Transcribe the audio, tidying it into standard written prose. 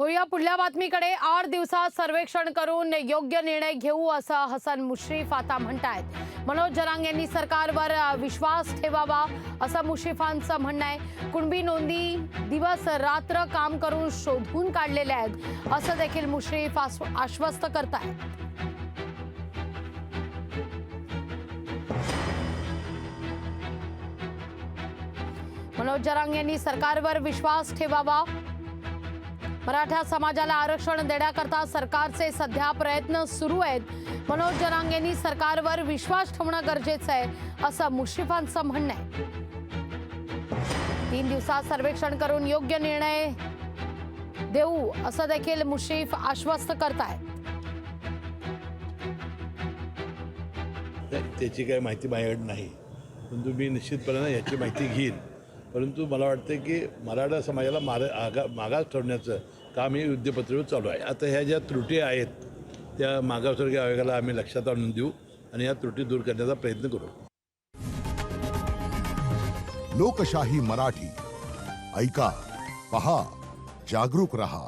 वळूया पुढल्या बातमीकडे. 8 दिवसात सर्वेक्षण करून योग्य निर्णय घेऊ असं हसन मुश्रीफ आता म्हणतायत. मनोज जरांगे यांनी सरकारवर विश्वास ठेवावा असं मुश्रीफांचं म्हणणं आहे. कुणबी नोंदी दिवस रात्र काम करून शोधून काढलेल्या आहेत असं देखील मुश्रीफ आश्वस्त करतायत. मनोज जरांगे यांनी सरकारवर विश्वास ठेवावा. मराठा समाजाला आरक्षण देण्याकरता सरकारचे सध्या प्रयत्न सुरू आहेत. मनोज जरांगेंनी सरकारवर विश्वास ठेवणं गरजेचं आहे असं मुश्रीफांचं म्हणणं आहे. 3 दिवसात सर्वेक्षण करून योग्य निर्णय देऊ असं देखील मुश्रीफ आश्वस्त करतायत. त्याची काही माहिती माझ्याकडे नाही, परंतु मी निश्चितपणे याची माहिती घेईन. परंतु मला वाटतं की मराठा समाजाला मागास ठेवण्याचं काम हे युद्धपातळीवर चालू आहे. आता ह्या ज्या त्रुटी आहेत त्या मागासवर्गीय आयोगाला आम्ही लक्षात आणून देऊ आणि या त्रुटी दूर करण्याचा प्रयत्न करू. लोकशाही मराठी ऐका, पहा, जागरूक रहा.